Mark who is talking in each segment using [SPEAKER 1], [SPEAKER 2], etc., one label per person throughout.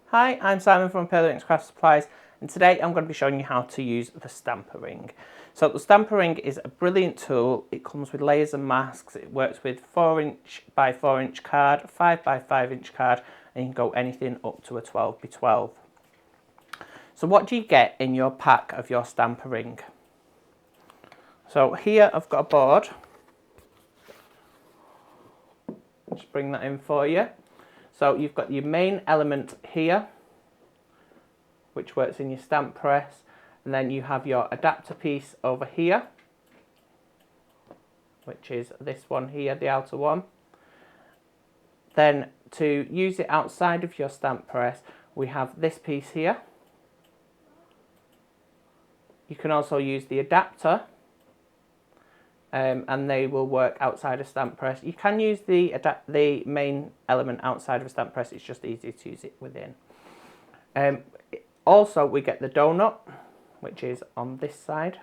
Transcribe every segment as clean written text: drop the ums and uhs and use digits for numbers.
[SPEAKER 1] Hi, I'm Simon from Pearlywinks Craft Supplies, and today I'm going to be showing you how to use the stamper ring. So the stamper ring is a brilliant tool. It comes with layers and masks. It works with 4" by 4" card, 5" by 5" card, and you can go anything up to a 12 by 12. So what do you get in your pack of your stamper ring? So here I've got a board. Just bring that in for you. So you've got your main element here, which works in your stamp press, and then you have your adapter piece over here, which is this one here, the outer one. Then to use it outside of your stamp press, we have this piece here. You can also use the adapter, and they will work outside a stamp press. You can use the main element outside of a stamp press, it's just easier to use it within. Also, we get the donut, which is on this side,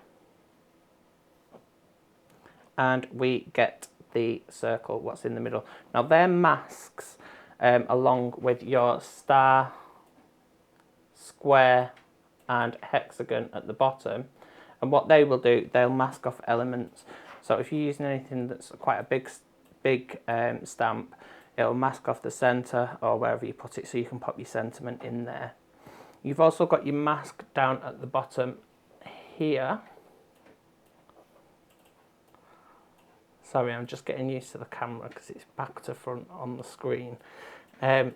[SPEAKER 1] and we get the circle, what's in the middle. Now, they're masks along with your star, square, and hexagon at the bottom. And what they will do, they'll mask off elements. So if you're using anything that's quite a big stamp, it'll mask off the centre or wherever you put it, so you can pop your sentiment in there. You've also got your mask down at the bottom here. Sorry, I'm just getting used to the camera because it's back to front on the screen.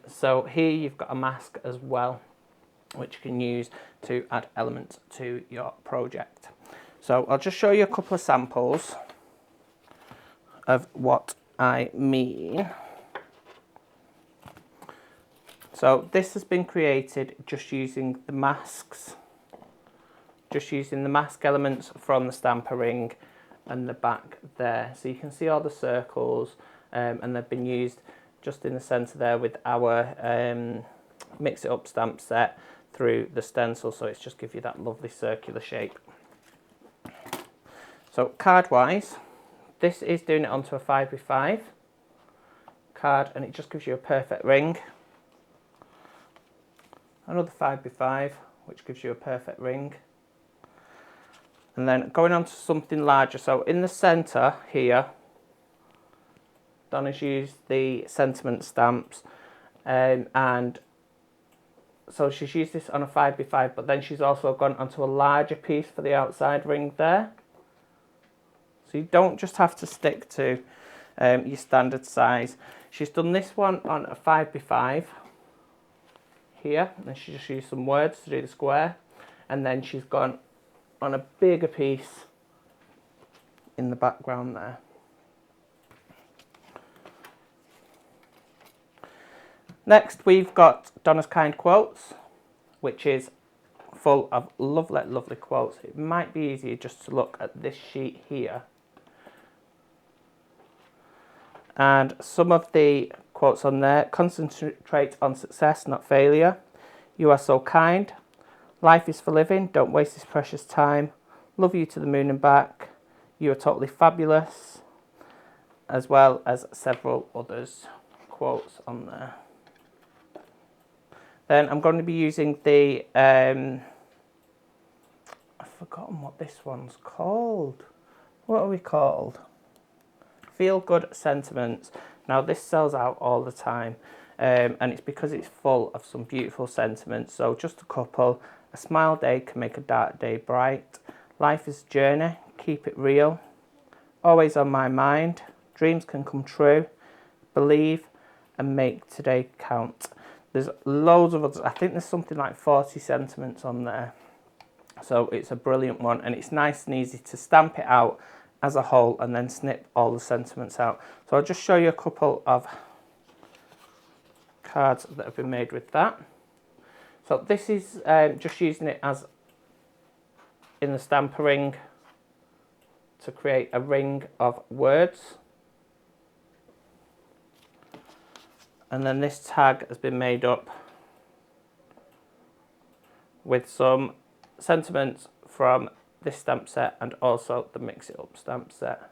[SPEAKER 1] So here you've got a mask as well, which you can use to add elements to your project. So I'll just show you a couple of samples of what I mean. So this has been created just using the masks, just using the mask elements from the stamper ring and the back there. So you can see all the circles, and they've been used just in the centre there with our Mix It Up stamp set through the stencil, so it's just give you that lovely circular shape. So card wise, this is doing it onto a 5 by 5 card, and it just gives you a perfect ring. Another 5 by 5, which gives you a perfect ring. And then going on to something larger, so in the centre here, Donna's used the sentiment stamps, and so she's used this on a 5 by 5, but then she's also gone onto a larger piece for the outside ring there. So you don't just have to stick to your standard size. She's done this one on a 5 by 5 here, and she just used some words to do the square, and then she's gone on a bigger piece in the background there. Next, we've got Donna's Kind Quotes, which is full of lovely, lovely quotes. It might be easier just to look at this sheet here. And some of the quotes on there: concentrate on success, not failure. You are so kind. Life is for living, don't waste this precious time. Love you to the moon and back. You are totally fabulous. As well as several others quotes on there. Then I'm going to be using the, I've forgotten what this one's called. What are we called? Feel Good Sentiments. Now this sells out all the time, and it's because it's full of some beautiful sentiments. So just a couple. A smile day can make a dark day bright. Life is a journey, keep it real. Always on my mind. Dreams can come true. Believe and make today count. There's loads of others. I think there's something like 40 sentiments on there. So it's a brilliant one, and it's nice and easy to stamp it out as a whole and then snip all the sentiments out. So I'll just show you a couple of cards that have been made with that. So this is just using it as in the stamper ring to create a ring of words. And then this tag has been made up with some sentiments from this stamp set and also the Mix It Up stamp set.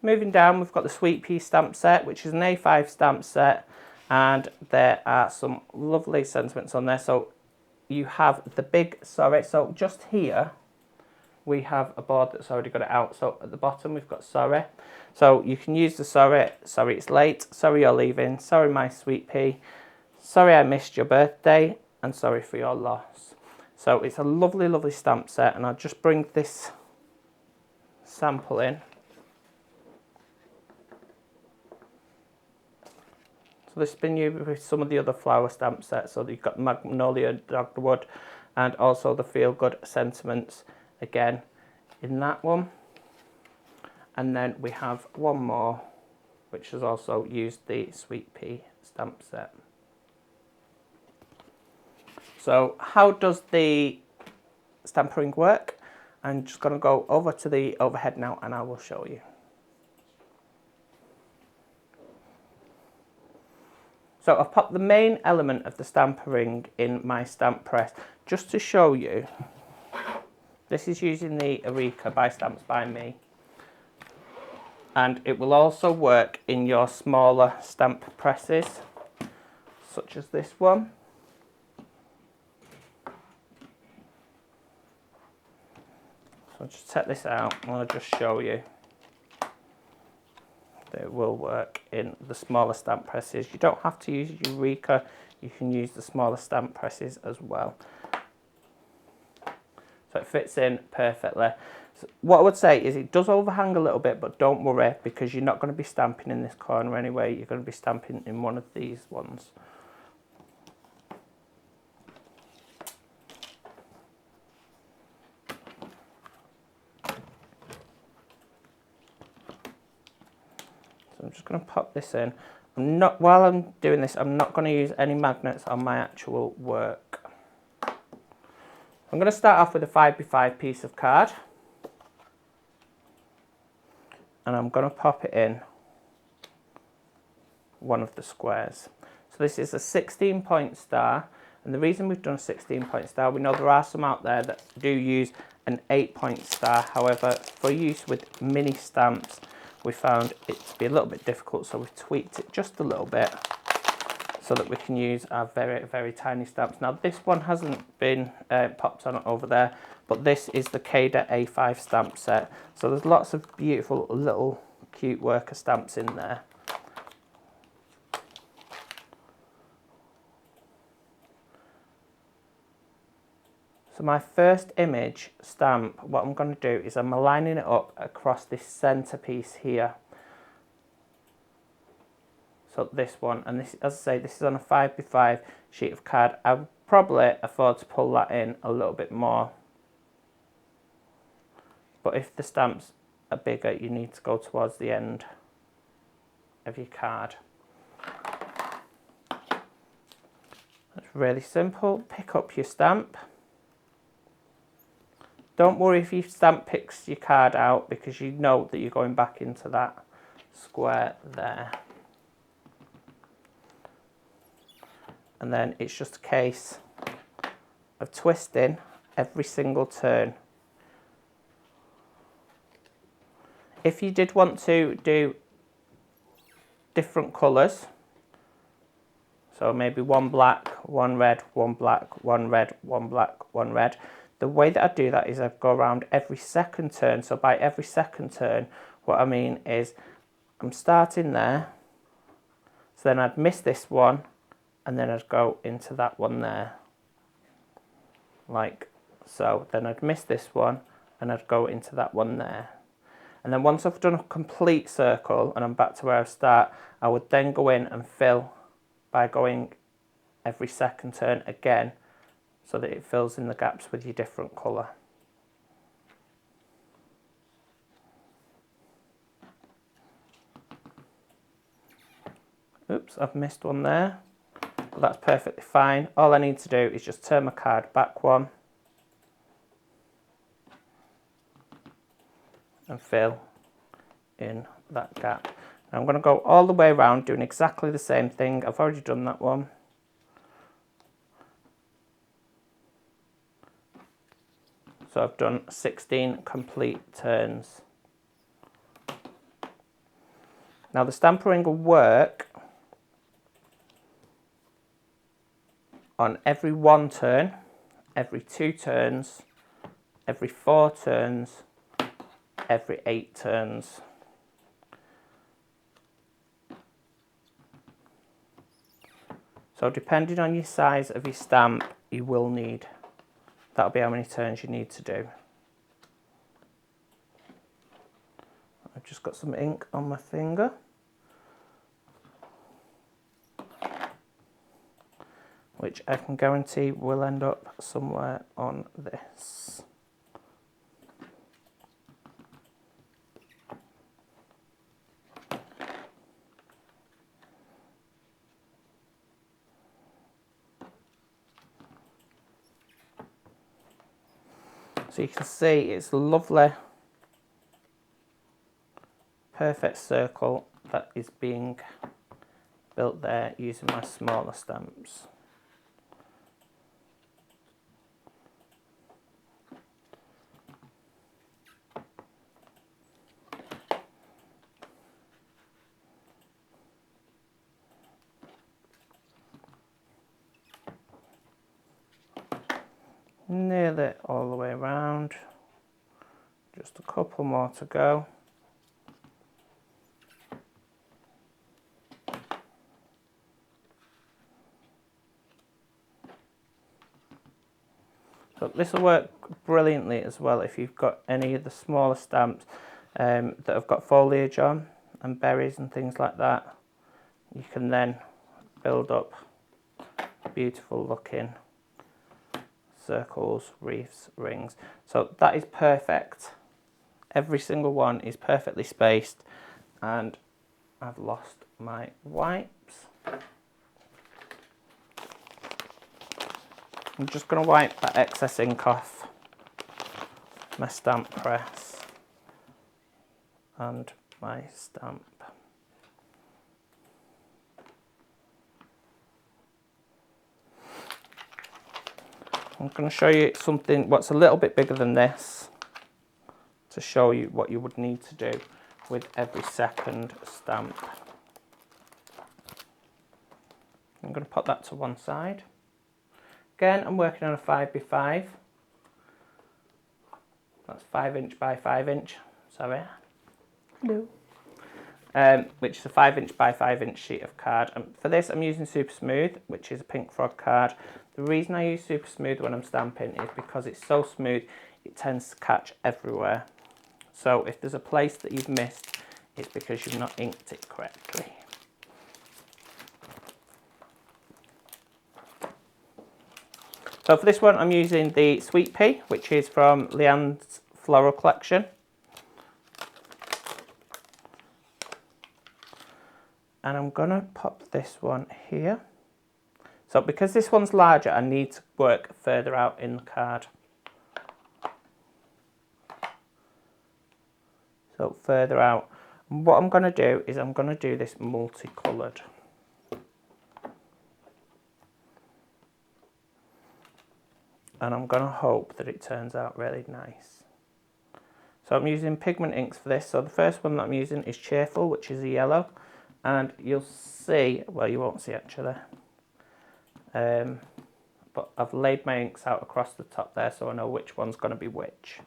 [SPEAKER 1] Moving down, we've got the Sweet Pea stamp set, which is an A5 stamp set, and there are some lovely sentiments on there. So you have the big sorry. So just here, we have a board that's already got it out. So at the bottom, we've got sorry. So you can use the sorry it's late, sorry you're leaving, sorry my sweet pea, sorry I missed your birthday, and sorry for your loss. So it's a lovely, lovely stamp set, and I'll just bring this sample in. So this has been used with some of the other flower stamp sets. So you've got Magnolia, Dogwood, and also the Feel Good Sentiments again in that one. And then we have one more, which has also used the Sweet Pea stamp set. So how does the stampering work? I'm just going to go over to the overhead now and I will show you. So I've popped the main element of the stampering in my stamp press just to show you. This is using the Eureka by Stamps by Me. And it will also work in your smaller stamp presses, such as this one. So I'll just take this out and I'll just show you. It will work in the smaller stamp presses. You don't have to use Eureka, you can use the smaller stamp presses as well. So it fits in perfectly. So what I would say is it does overhang a little bit, but don't worry because you're not going to be stamping in this corner anyway. You're going to be stamping in one of these ones. I'm just going to pop this in. While I'm doing this, I'm not going to use any magnets on my actual work. I'm going to start off with a 5x5 piece of card. And I'm going to pop it in one of the squares. So this is a 16-point star. And the reason we've done a 16-point star, we know there are some out there that do use an 8-point star. However, for use with mini stamps, we found it to be a little bit difficult, so we've tweaked it just a little bit so that we can use our very, very tiny stamps. Now this one hasn't been popped on over there, but this is the Cada A5 stamp set. So there's lots of beautiful little cute worker stamps in there. So my first image stamp, what I'm going to do is I'm aligning it up across this centre piece here. So this one, and this, as I say, this is on a 5x5 sheet of card. I'll probably afford to pull that in a little bit more. But if the stamps are bigger, you need to go towards the end of your card. It's really simple. Pick up your stamp. Don't worry if your stamp picks your card out because you know that you're going back into that square there. And then it's just a case of twisting every single turn. If you did want to do different colours, so maybe one black, one red, one black, one red, one black, one red, the way that I do that is I go around every second turn. So by every second turn, what I mean is I'm starting there, so then I'd miss this one, and then I'd go into that one there, like so. Then I'd miss this one, and I'd go into that one there. And then once I've done a complete circle, and I'm back to where I start, I would then go in and fill by going every second turn again, so that it fills in the gaps with your different colour. Oops, I've missed one there, but that's perfectly fine. All I need to do is just turn my card back one and fill in that gap. Now I'm going to go all the way around doing exactly the same thing. I've already done that one. So I've done 16 complete turns. Now the stampering will work on every 1 turn, every 2 turns, every 4 turns, every 8 turns. So depending on your size of your stamp, you will need, that'll be how many turns you need to do. I've just got some ink on my finger. Which I can guarantee will end up somewhere on this. So you can see it's a lovely, perfect circle that is being built there using my smaller stamps. Nearly all the way around, just a couple more to go. So this will work brilliantly as well if you've got any of the smaller stamps that have got foliage on and berries and things like that. You can then build up beautiful looking circles, wreaths, rings. So that is perfect. Every single one is perfectly spaced, and I've lost my wipes. I'm just going to wipe that excess ink off my stamp press and my stamp. I'm going to show you something what's a little bit bigger than this to show you what you would need to do with every second stamp. I'm going to put that to one side. Again, I'm working on a 5x5. That's 5 inch by 5 inch. Sorry. Hello. Which is a 5 inch by 5 inch sheet of card. And for this, I'm using Super Smooth, which is a pink frog card. The reason I use Super Smooth when I'm stamping is because it's so smooth, it tends to catch everywhere. So if there's a place that you've missed, it's because you've not inked it correctly. So for this one, I'm using the Sweet Pea, which is from Leanne's Floral Collection. And I'm going to pop this one here. So because this one's larger, I need to work further out in the card. So further out. And what I'm going to do is I'm going to do this multicoloured. And I'm going to hope that it turns out really nice. So I'm using pigment inks for this. So the first one that I'm using is Cheerful, which is a yellow. And you'll see, well, you won't see actually. But I've laid my inks out across the top there so I know which one's going to be which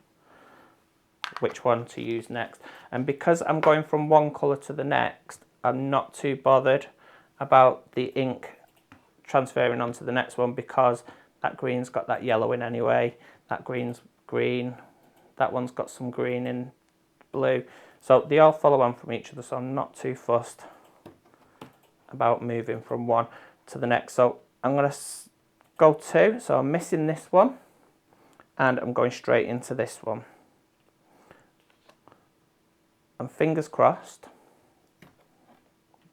[SPEAKER 1] one to use next. And because I'm going from one colour to the next, I'm not too bothered about the ink transferring onto the next one, because that green's got that yellow in anyway, that green's green, that one's got some green in blue. So they all follow on from each other, so I'm not too fussed about moving from one to the next. So I'm going to go 2, so I'm missing this one and I'm going straight into this one. And fingers crossed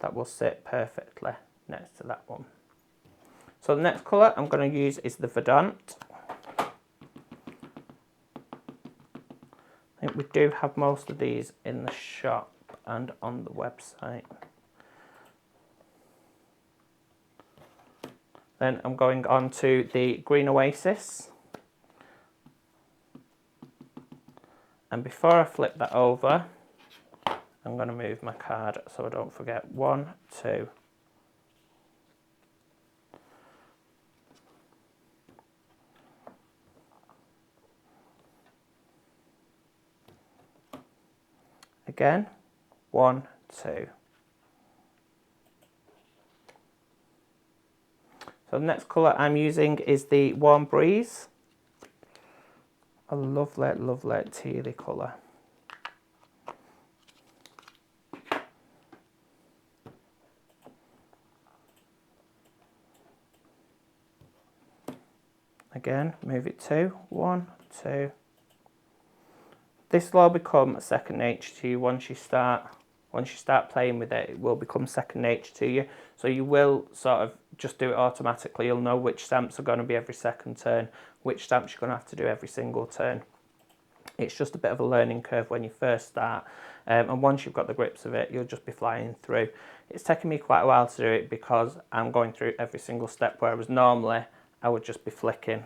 [SPEAKER 1] that will sit perfectly next to that one. So the next colour I'm going to use is the Verdant. I think we do have most of these in the shop and on the website. Then I'm going on to the Green Oasis. And before I flip that over, I'm I'm going to move my card so I don't forget. 1, 2. Again, 1, 2. So the next colour I'm using is the Warm Breeze. A lovely, lovely tealy colour. Again, move it to 1, 2. This will all become second nature to you once you start playing with it. It will become second nature to you. So you will sort of just do it automatically. You'll know which stamps are going to be every second turn, which stamps you're going to have to do every single turn. It's just a bit of a learning curve when you first start. And once you've got the grips of it, you'll just be flying through. It's taken me quite a while to do it because I'm going through every single step, whereas normally I would just be flicking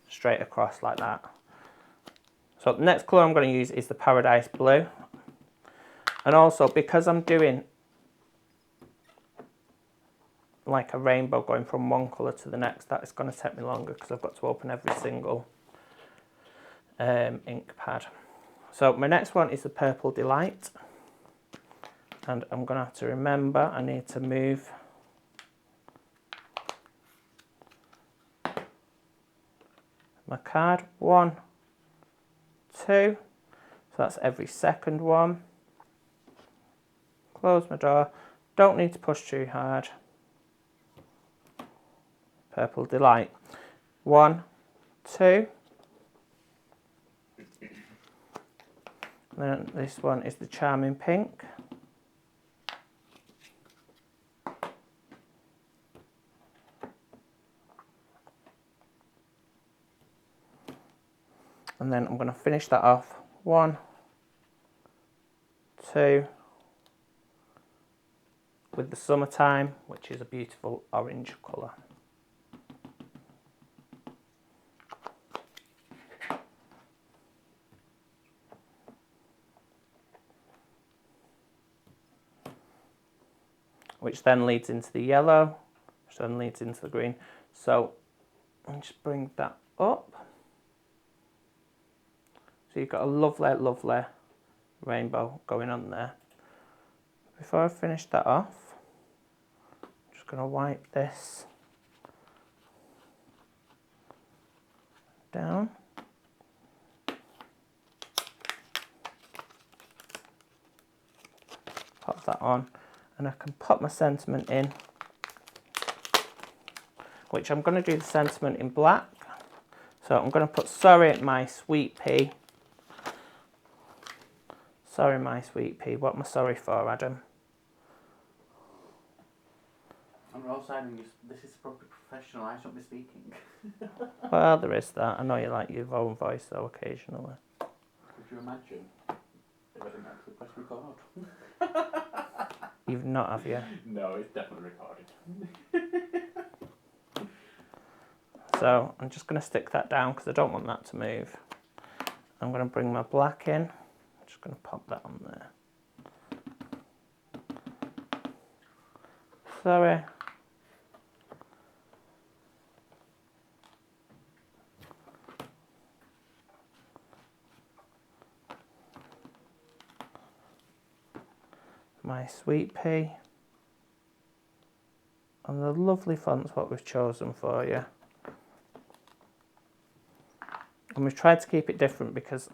[SPEAKER 1] straight across like that. So the next colour I'm going to use is the Paradise Blue. And also, because I'm doing like a rainbow going from one colour to the next, that is going to take me longer because I've got to open every single ink pad. So my next one is the Purple Delight. And I'm going to have to remember I need to move my card. 1, 2. So that's every second one. Close my door. Don't need to push too hard. Purple Delight. 1, 2. Then this one is the Charming Pink. And then I'm going to finish that off. 1, 2. With the Summertime, which is a beautiful orange colour. Which then leads into the yellow, which then leads into the green. So I'll just bring that up. So you've got a lovely, lovely rainbow going on there. Before I finish that off, I'm just going to wipe this down. Pop that on, and I can pop my sentiment in, which I'm going to do the sentiment in black. So I'm going to put Sorry My Sweet Pea. Sorry My Sweet Pea. What am I sorry for, Adam?
[SPEAKER 2] I'm outside and this is probably professional, I shouldn't be speaking.
[SPEAKER 1] Well, there is that. I know you like your own voice though occasionally.
[SPEAKER 2] Could you imagine if I didn't actually press record?
[SPEAKER 1] You've not, have you?
[SPEAKER 2] No, it's definitely recorded.
[SPEAKER 1] So I'm just going to stick that down because I don't want that to move. I'm going to bring my black in. I'm just going to pop that on there. Sorry. My Sweet Pea. And the lovely fonts what we've chosen for you. And we've tried to keep it different because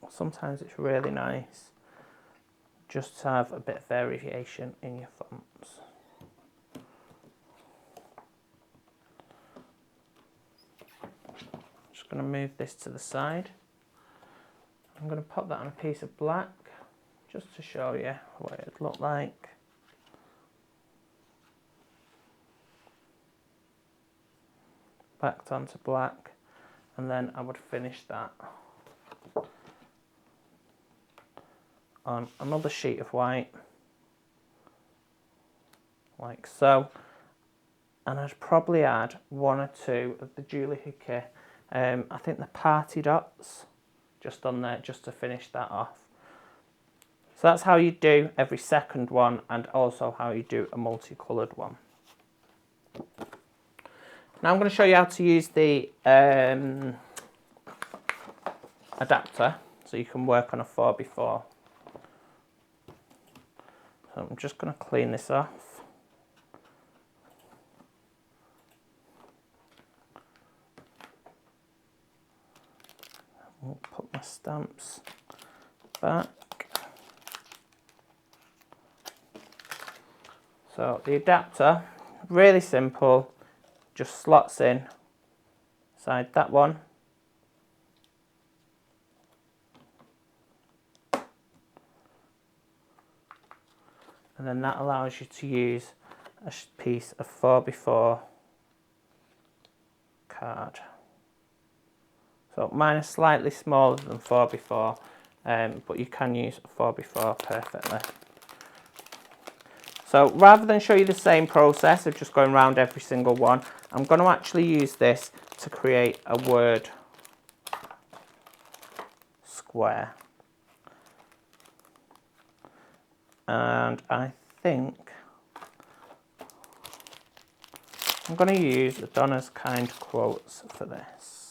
[SPEAKER 1] sometimes it's really nice just to have a bit of variation in your fonts. Just going to move this to the side. I'm going to pop that on a piece of black just to show you what it'd look like. Backed onto black, and then I would finish that on another sheet of white, like so. And I'd probably add 1 or 2 of the Julie Hickey, I think the party dots, just on there, just to finish that off. So that's how you do every second one, and also how you do a multicoloured one. Now I'm going to show you how to use the adapter so you can work on a 4x4. So I'm just going to clean this off. I'll put my stamps back. So the adapter, really simple, just slots in inside that one. And then that allows you to use a piece of 4x4 card. So mine is slightly smaller than 4x4, but you can use 4x4 perfectly. So rather than show you the same process of just going around every single one, I'm going to actually use this to create a word square. And I think I'm going to use the Donna's Kind quotes for this.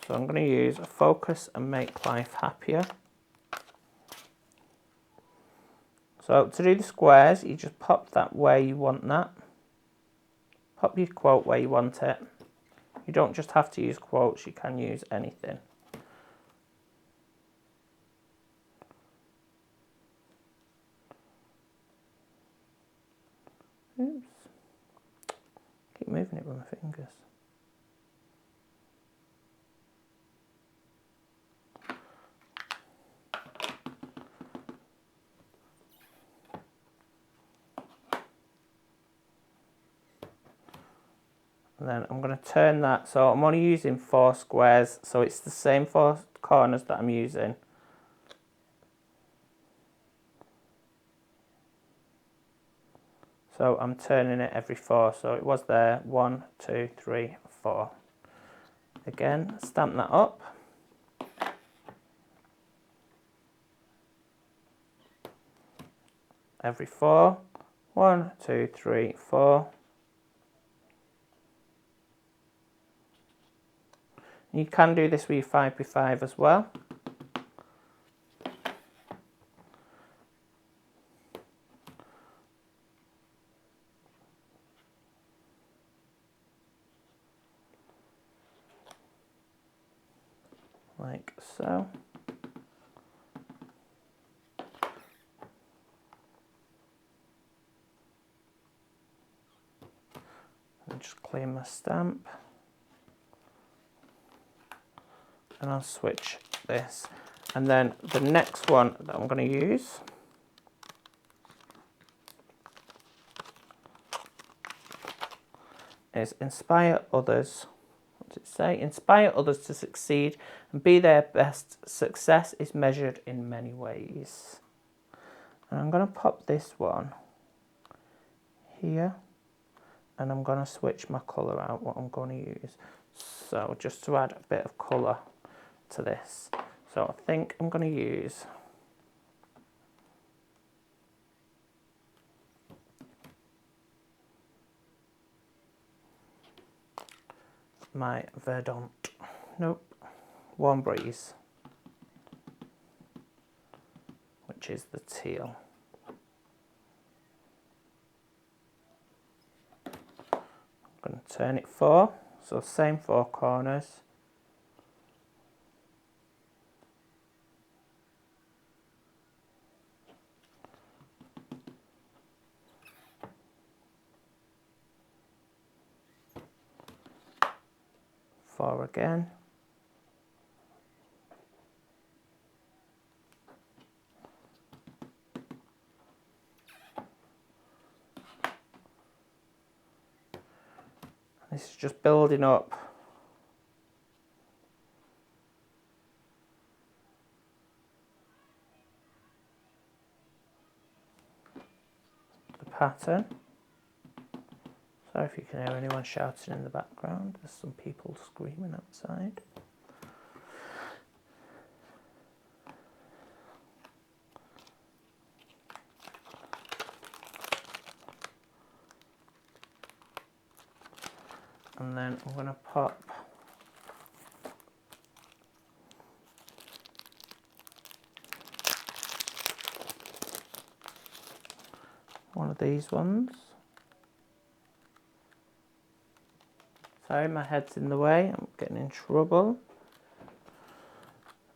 [SPEAKER 1] So I'm going to use a focus and make life happier. So to do the squares, you just pop that where you want that. Pop your quote where you want it. You don't just have to use quotes, you can use anything. Oops. Keep moving it with my fingers. And then I'm going to turn that, so I'm only using 4 squares, so it's the same 4 corners that I'm using. So I'm turning it every 4, so it was there, 1, 2, 3, 4. Again, stamp that up. Every 4, 1, 2, 3, 4. You can do this with your 5x5 as well. Like so. And just clean my stamp. And I'll switch this. And then the next one that I'm going to use is inspire others. What does it say? Inspire others to succeed and be their best. Success is measured in many ways. And I'm going to pop this one here. And I'm going to switch my colour out, what I'm going to use. So just to add a bit of colour to this. So I think I'm going to use my Verdant. Nope. Warm Breeze, which is the teal. I'm going to turn it 4, so same 4 corners. Four again. This is just building up. The pattern. Sorry if you can hear anyone shouting in the background. There's some people screaming outside. And then I'm going to pop one of these ones. Sorry, my head's in the way, I'm getting in trouble.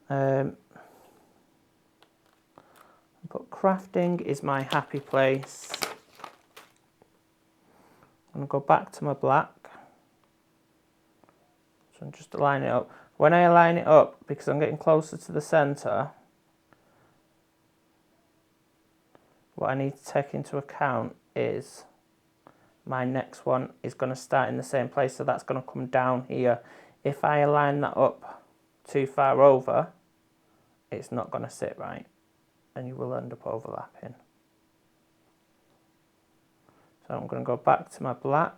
[SPEAKER 1] But crafting is my happy place. I'm going to go back to my black. So I'm just align it up. When I align it up, because I'm getting closer to the centre, what I need to take into account is my next one is going to start in the same place, so that's going to come down here. If I align that up too far over, it's not going to sit right, and you will end up overlapping. So I'm going to go back to my black.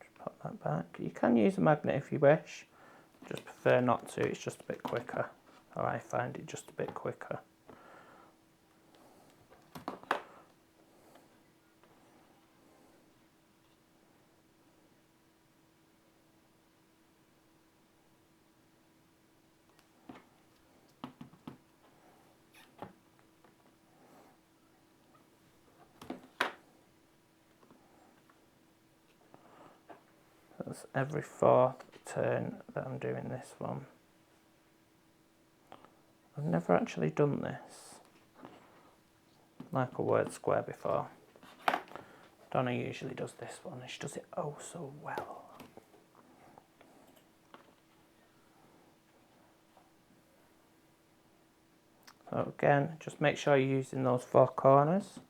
[SPEAKER 1] Just pop that back. You can use a magnet if you wish. Just prefer not to, it's just a bit quicker. Or I find it just a bit quicker. That's every fourth turn that I'm doing this one. I've never actually done this like a word square before. Donna usually does this one, and she does it oh so well. So again, just make sure you're using those four corners.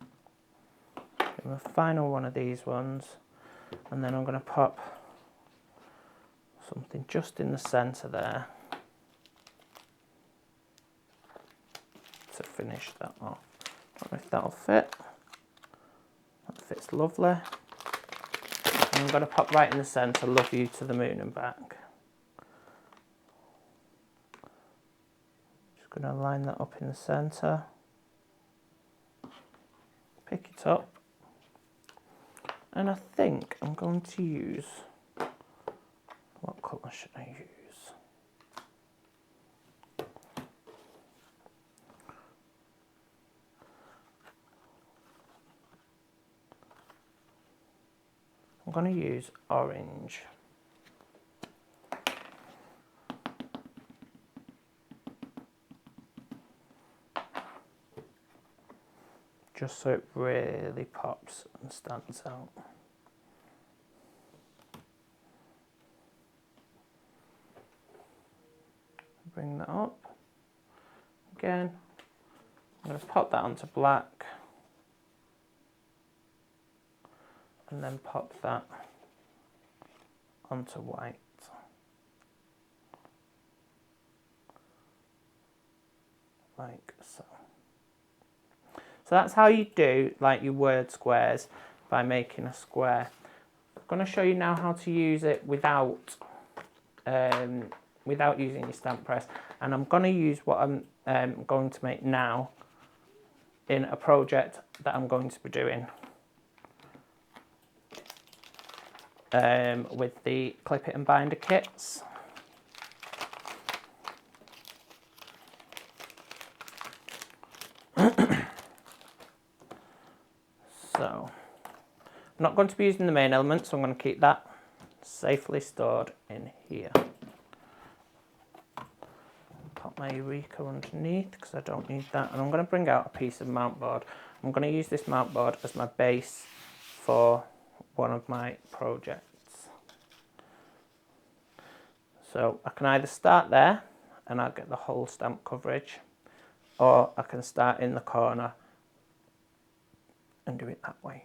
[SPEAKER 1] Give them a final one of these ones, and then I'm going to pop something just in the centre there to finish that off. Don't know if that'll fit. That fits lovely. And I'm going to pop right in the centre, love you to the moon and back. Just going to line that up in the centre. Pick it up. And I think I'm going to use, what colour should I use? I'm going to use orange. Just so it really pops and stands out. Bring that up. Again, I'm going to pop that onto black. And then pop that onto white. Like so. So that's how you do like your word squares by making a square. I'm going to show you now how to use it without using your stamp press, and I'm going to use what I'm going to make now in a project that I'm going to be doing with the clip it and binder kits. So I'm not going to be using the main element, so I'm going to keep that safely stored in here. Pop my Eureka underneath because I don't need that, and I'm going to bring out a piece of mount board. I'm going to use this mount board as my base for one of my projects. So I can either start there and I'll get the whole stamp coverage, or I can start in the corner and do it that way.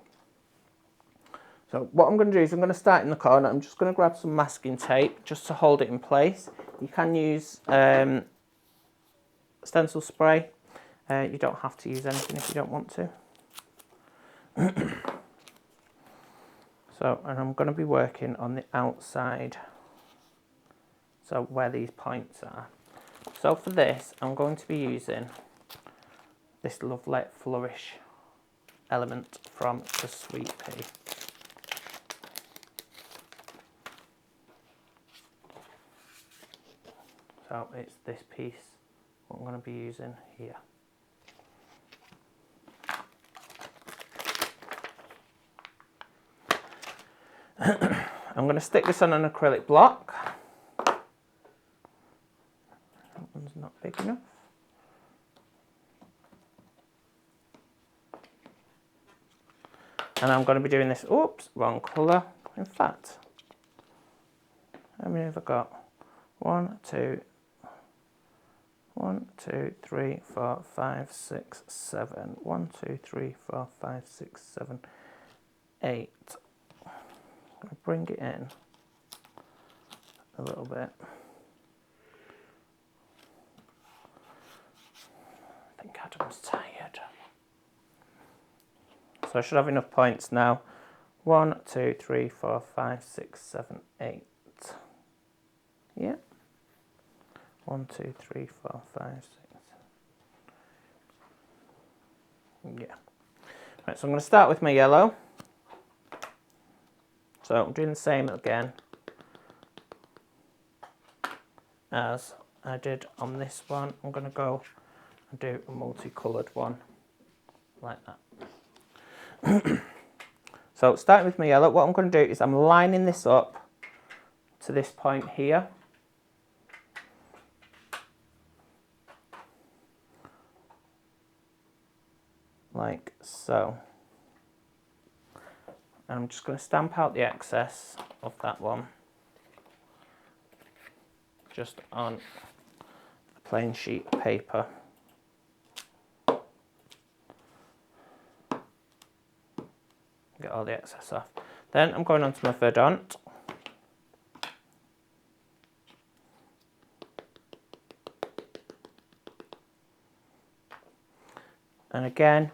[SPEAKER 1] So what I'm going to do is I'm going to start in the corner. I'm just going to grab some masking tape just to hold it in place. You can use stencil spray. You don't have to use anything if you don't want to. So, and I'm going to be working on the outside, so where these points are. So for this, I'm going to be using this lovely flourish element from the Sweet Pea. So it's this piece what I'm going to be using here. I'm going to stick this on an acrylic block. That one's not big enough. And I'm going to be doing this, oops, wrong colour. In fact, how many have I got? 1, 2, 3, 4, 5, 6, 7. 1, 2, 3, 4, 5, 6, 7, 8. I'm going to bring it in a little bit. I think Adam's tired. So I should have enough points now. 1, 2, 3, 4, 5, 6, 7, 8. Yeah. 1, 2, 3, 4, 5, 6. Yeah. Right, so I'm going to start with my yellow. So I'm doing the same again as I did on this one. I'm going to go and do a multicoloured one like that. So starting with my yellow, what I'm going to do is I'm lining this up to this point here. Like so. And I'm just going to stamp out the excess of that one just on a plain sheet of paper. Get all the excess off. Then I'm going on to my verdant. And again,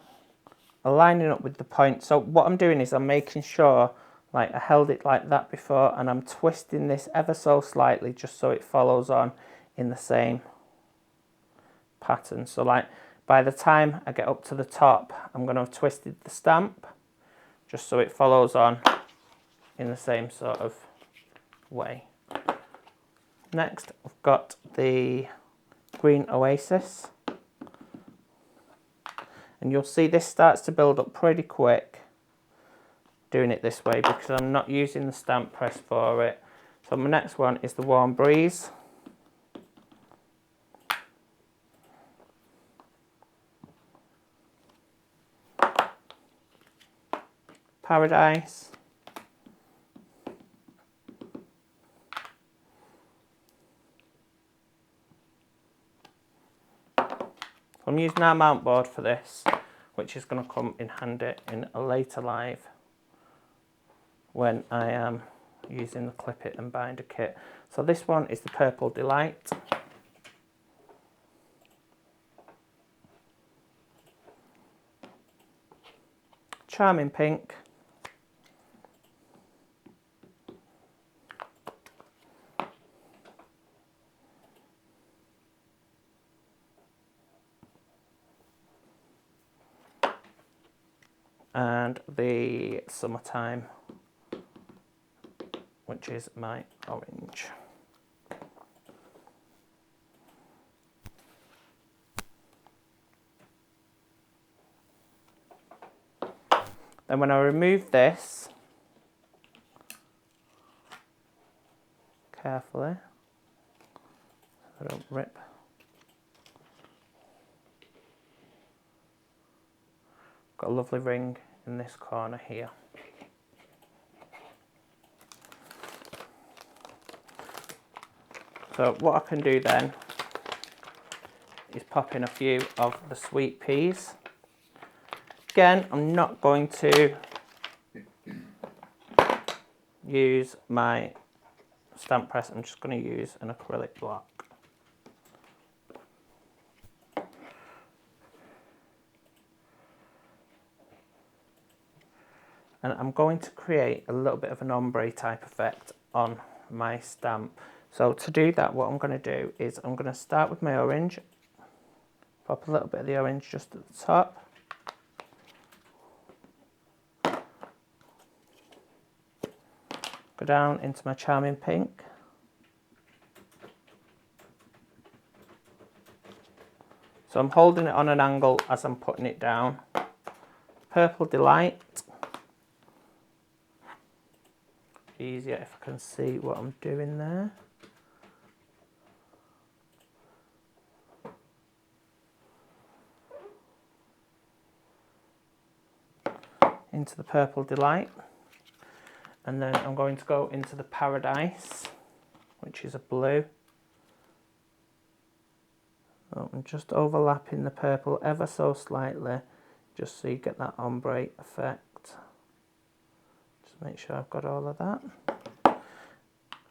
[SPEAKER 1] aligning up with the point. So what I'm doing is I'm making sure, like I held it like that before, and I'm twisting this ever so slightly just so it follows on in the same pattern. So like by the time I get up to the top, I'm going to have twisted the stamp just so it follows on in the same sort of way. Next, I've got the green oasis. And you'll see this starts to build up pretty quick doing it this way because I'm not using the stamp press for it. So my next one is the warm breeze. Paradise. I'm using our mount board for this, which is going to come in handy in a later live when I am using the clip it and binder kit. So this one is the Purple Delight. Charming Pink. And the Summertime, which is my orange. Then when I remove this, carefully, so I don't rip. Got a lovely ring in this corner here. So what I can do then is pop in a few of the sweet peas. Again, I'm not going to use my stamp press, I'm just going to use an acrylic block. And I'm going to create a little bit of an ombre type effect on my stamp. So to do that, what I'm going to do is I'm going to start with my orange, pop a little bit of the orange just at the top. Go down into my charming pink. So I'm holding it on an angle as I'm putting it down. Purple Delight. Easier if I can see what I'm doing there. Into the Purple Delight. And then I'm going to go into the Paradise, which is a blue. So I'm just overlapping the purple ever so slightly, just so you get that ombre effect. Just make sure I've got all of that.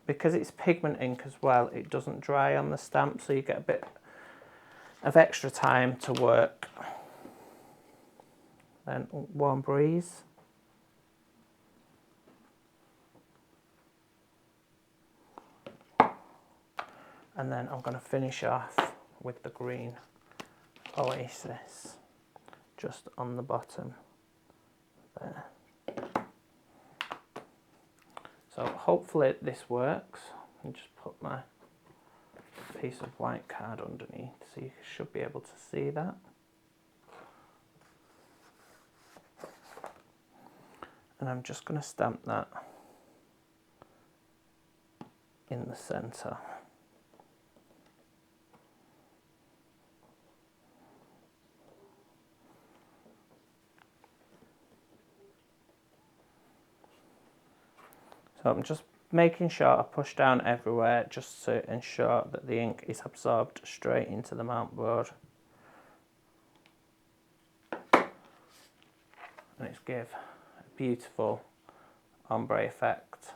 [SPEAKER 1] Because it's pigment ink as well, it doesn't dry on the stamp, so you get a bit of extra time to work. Then Warm Breeze. And then I'm going to finish off with the green Oasis, just on the bottom there. So hopefully this works. I'll just put my piece of white card underneath so you should be able to see that. And I'm just going to stamp that in the centre. So I'm just making sure I push down everywhere just to ensure that the ink is absorbed straight into the mount board. And it's give a beautiful ombre effect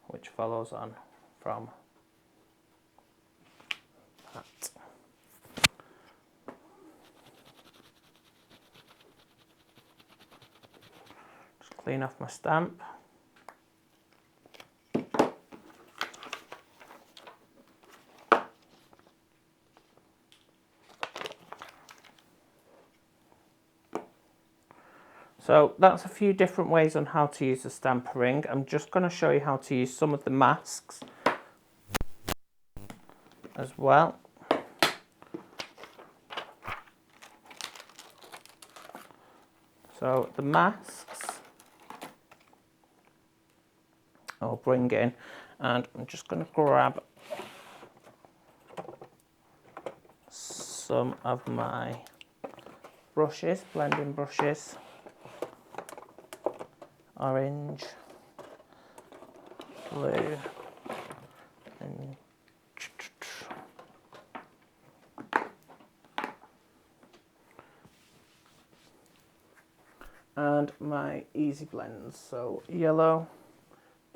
[SPEAKER 1] which follows on from that. Just clean off my stamp. So that's a few different ways on how to use the stamper ring. I'm just going to show you how to use some of the masks as well. So the masks I'll bring in, and I'm just going to grab some of my brushes, blending brushes. Orange, blue, and my easy blends. So yellow,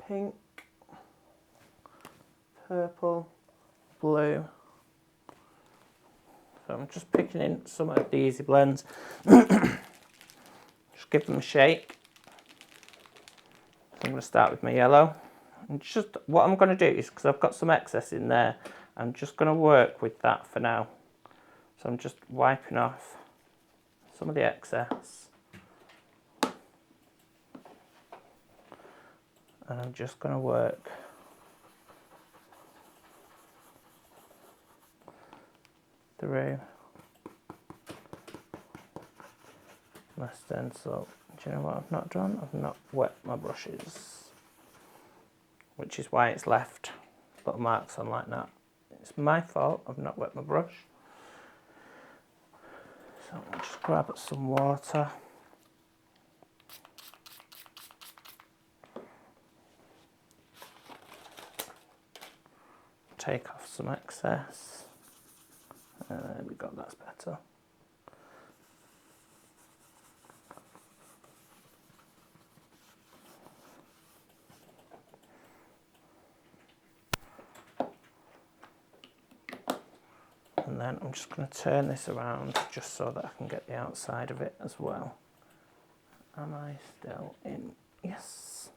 [SPEAKER 1] pink, purple, blue. So I'm just picking in some of the easy blends. Just give them a shake. I'm going to start with my yellow, and just what I'm going to do is, because I've got some excess in there, I'm just going to work with that for now. So I'm just wiping off some of the excess, and I'm just going to work through my stencil. Do you know what I've not done? I've not wet my brushes, which is why it's left little marks on like that. It's my fault, I've not wet my brush. So I'll just grab some water. Take off some excess. There we go, that's better. And then I'm just going to turn this around just so that I can get the outside of it as well. Am I still in? Yes.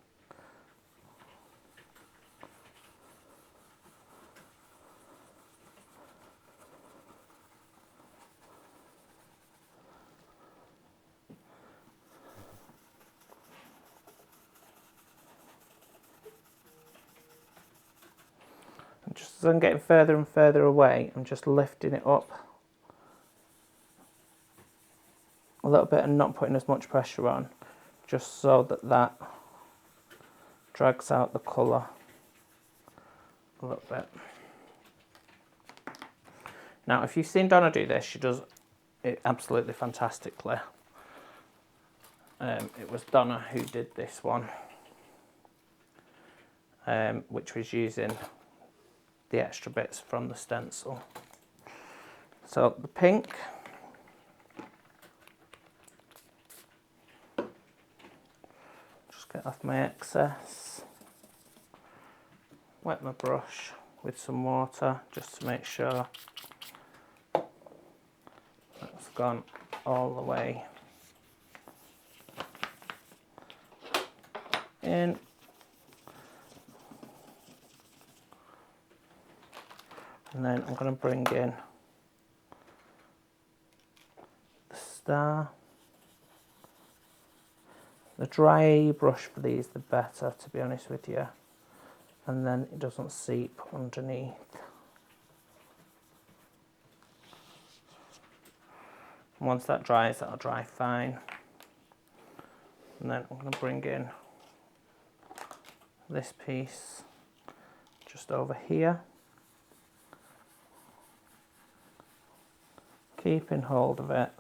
[SPEAKER 1] And just as I'm getting further and further away, I'm just lifting it up a little bit and not putting as much pressure on, just so that that drags out the colour a little bit. Now, if you've seen Donna do this, she does it absolutely fantastically. It was Donna who did this one, which was using the extra bits from the stencil. So the pink, just get off my excess, wet my brush with some water just to make sure that's gone all the way in. And then I'm going to bring in the star. The drier you brush for these, the better, to be honest with you. And then it doesn't seep underneath. And once that dries, that'll dry fine. And then I'm going to bring in this piece just over here. Keeping hold of it.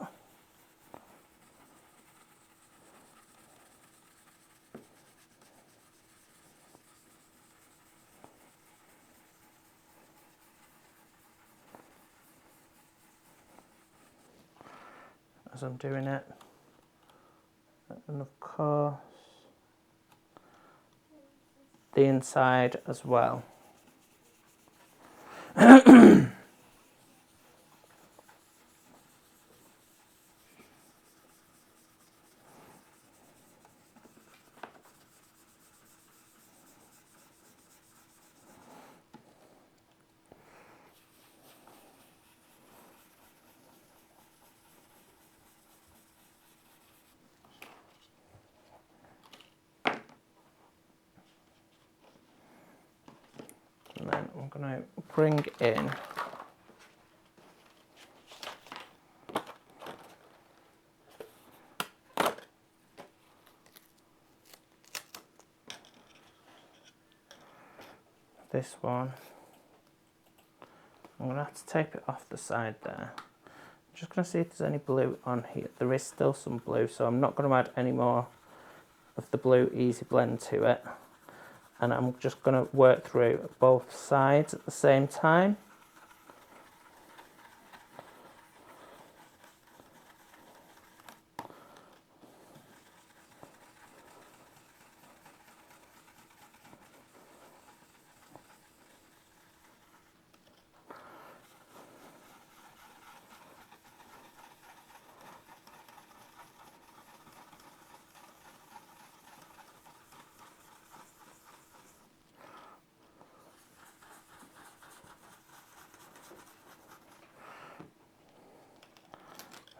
[SPEAKER 1] As I'm doing it. And of course, the inside as well. And then I'm going to bring in this one. I'm going to have to tape it off the side there. I'm just going to see if there's any blue on here. There is still some blue, so I'm not going to add any more of the blue Easy Blend to it. And I'm just going to work through both sides at the same time.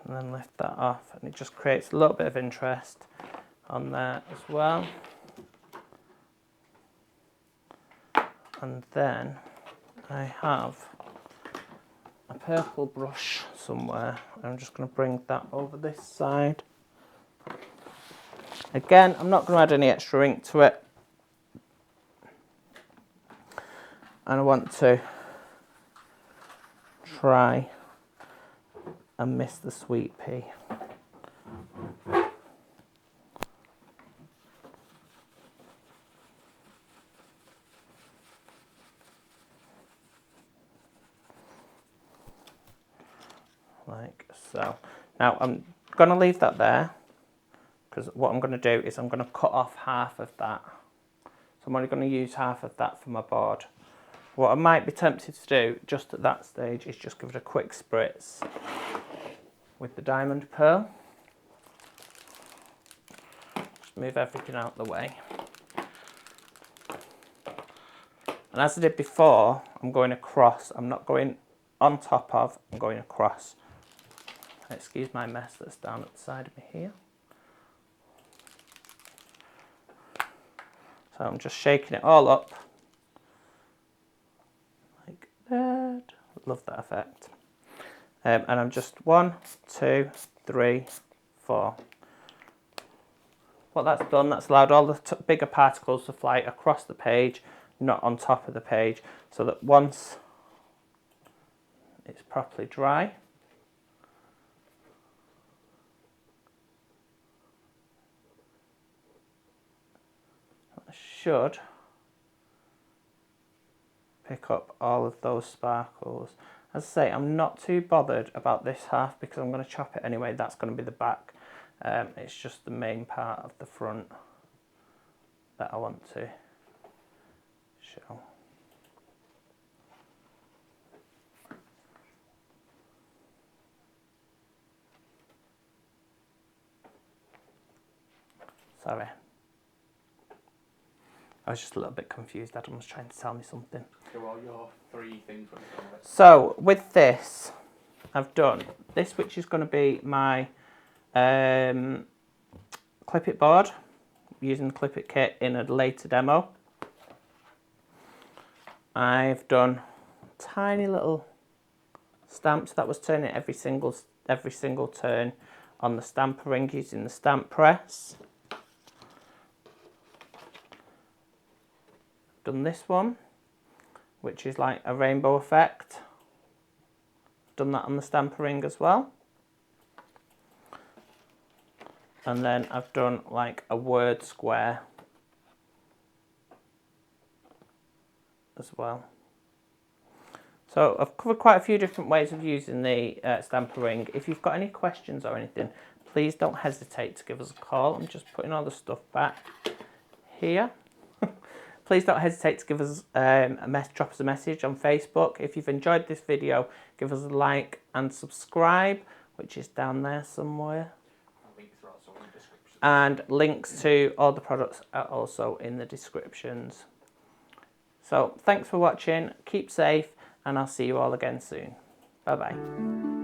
[SPEAKER 1] And then lift that off, and it just creates a little bit of interest on there as well. And then I have a purple brush somewhere. I'm just going to bring that over this side. Again, I'm not going to add any extra ink to it. And I want to try and miss the sweet pea. Like so. Now I'm going to leave that there, because what I'm going to do is I'm going to cut off half of that. So I'm only going to use half of that for my board. What I might be tempted to do just at that stage is just give it a quick spritz with the diamond pearl. Just move everything out of the way. And as I did before, I'm going across. I'm not going on top of, I'm going across. Excuse my mess that's down at the side of me here. So I'm just shaking it all up. Like that. Love that effect. And I'm just 1, 2, 3, 4. What that's done, that's allowed all the bigger particles to fly across the page, not on top of the page, so that once it's properly dry, I should pick up all of those sparkles. As I say, I'm not too bothered about this half because I'm going to chop it anyway. That's going to be the back. It's just the main part of the front that I want to show. Sorry. I was just a little bit confused. Adam was trying to tell me something.
[SPEAKER 2] So all your 3 things when it's done with it.
[SPEAKER 1] So with this, I've done this, which is going to be my clip it board using the clip it kit in a later demo. I've done tiny little stamps that was turning every single turn on the stamper ring using the stamp press. Done this one, which is like a rainbow effect. Done that on the stamper ring as well. And then I've done like a word square as well. So I've covered quite a few different ways of using the stamper ring. If you've got any questions or anything, please don't hesitate to give us a call. I'm just putting all the stuff back here. Please don't hesitate to give us drop us a message on Facebook. If you've enjoyed this video, give us a like and subscribe, which is down there somewhere. And links to all the products are also in the descriptions. So thanks for watching, keep safe, and I'll see you all again soon. Bye bye.